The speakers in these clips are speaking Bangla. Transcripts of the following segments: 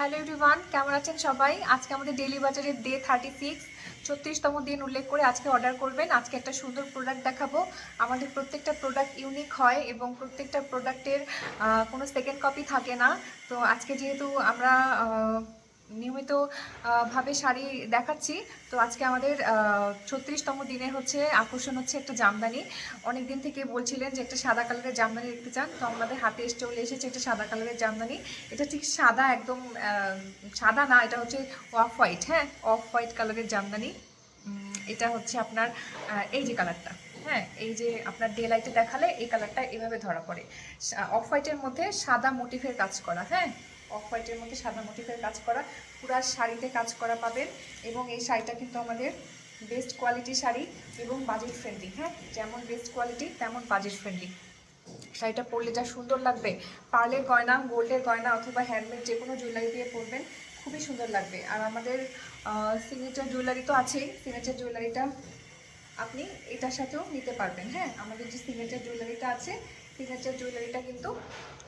হ্যালো এভরিওয়ান, কেমন আছেন সবাই? আজকে আমাদের ডেইলি বাজারের ডে 36 36তম দিন উল্লেখ করে আজকে অর্ডার করবেন। আজকে একটা সুন্দর প্রোডাক্ট দেখাবো। আমাদের প্রত্যেকটা প্রোডাক্ট ইউনিক হয় এবং প্রত্যেকটা প্রোডাক্টের কোনো সেকেন্ড কপি থাকে না। তো আজকে যেহেতু আমরা নিয়মিত ভাবে শাড়ি দেখাচ্ছি, তো আজকে আমাদের 36তম দিনের হচ্ছে আকর্ষণ হচ্ছে একটা জামদানি। অনেক দিন থেকে বলছিলেন যে একটা সাদা কালারের জামদানি দেখতে চান, তো আমাদের হাতে চলে এসেছে একটা সাদা কালারের জামদানি। এটা ঠিক সাদা একদম সাদা না, এটা হচ্ছে অফ হোয়াইট। হ্যাঁ, অফ হোয়াইট কালারের জামদানি। এটা হচ্ছে আপনার এই যে কালারটা, হ্যাঁ, এই যে আপনার ডে লাইটে দেখালে এই কালারটা এভাবে ধরা পড়ে। অফ হোয়াইটের মধ্যে সাদা মোটিফের কাজ করা, হ্যাঁ, অফ হোয়াইটের মধ্যে সাদা মোটিফের কাজ করা, পুরা শাড়িতে কাজ করা পাবেন। এবং এই শাড়িটা কিন্তু আমাদের বেস্ট কোয়ালিটি শাড়ি এবং বাজেট ফ্রেন্ডলি। হ্যাঁ, যেমন বেস্ট কোয়ালিটি তেমন বাজেট ফ্রেন্ডলি। শাড়িটা পরলে যা সুন্দর লাগবে, পার্লের গয়না, গোল্ডের গয়না অথবা হ্যান্ডমেড যে কোনো জুয়েলারি দিয়ে পরবেন, খুবই সুন্দর লাগবে। আর আমাদের সিগনেচার জুয়েলারি তো আছেই। সিগনেচার জুয়েলারিটা আপনি এটার সাথেও নিতে পারবেন। হ্যাঁ, আমাদের যে সিগনেচার জুয়েলারিটা আছে, সিগনেচার জুয়েলারিটা কিন্তু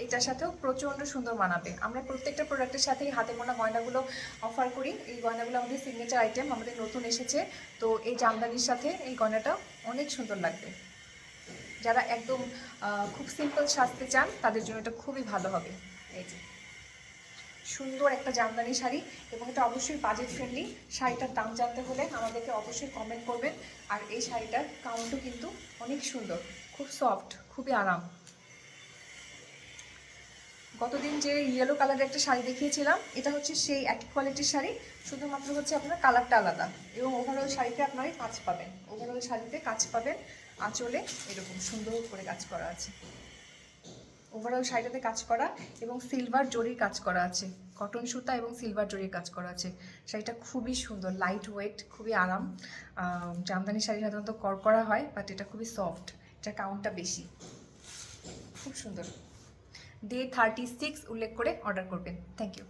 এটার সাথেও প্রচণ্ড সুন্দর মানাবে। আমরা প্রত্যেকটা প্রোডাক্টের সাথেই হাতে মোনা গয়নাগুলো অফার করি। এই গয়নাগুলো আমাদের সিগনেচার আইটেম, আমাদের নতুন এসেছে। তো এই জামদানির সাথে এই গয়নাটা অনেক সুন্দর লাগবে। যারা একদম খুব সিম্পল সাজতে চান তাদের জন্য এটা খুবই ভালো হবে। এই যে সুন্দর একটা জামদানি শাড়ি, এবং এটা অবশ্যই বাজেট ফ্রেন্ডলি। শাড়িটার দাম জানতে হলে আমাদেরকে অবশ্যই কমেন্ট করবেন। আর এই শাড়িটার কাউন্টও কিন্তু অনেক সুন্দর, খুব সফট, খুবই আরাম। গতদিন যে ইয়েলো কালারের একটা শাড়ি দেখিয়েছিলাম, এটা হচ্ছে সেই একই কোয়ালিটির শাড়ি, শুধুমাত্র হচ্ছে আপনার কালারটা আলাদা। এবং ওভারঅল শাড়িতে আপনারা কাজ পাবেন, ওভারঅল শাড়িতে কাজ পাবেন। আঁচলে এরকম সুন্দর করে কাজ করা আছে, ওভারঅল শাড়িটাতে কাজ করা এবং সিলভার জরির কাজ করা আছে, কটন সুতা এবং সিলভার জরির কাজ করা আছে। শাড়িটা খুবই সুন্দর, লাইট ওয়েট, খুবই আরাম। জামদানি শাড়ি সাধারণত করা হয়, বাট এটা খুবই সফট, এটা কাউন্টটা বেশি, খুব সুন্দর। ডে 36 উল্লেখ করে অর্ডার করবেন। Thank you.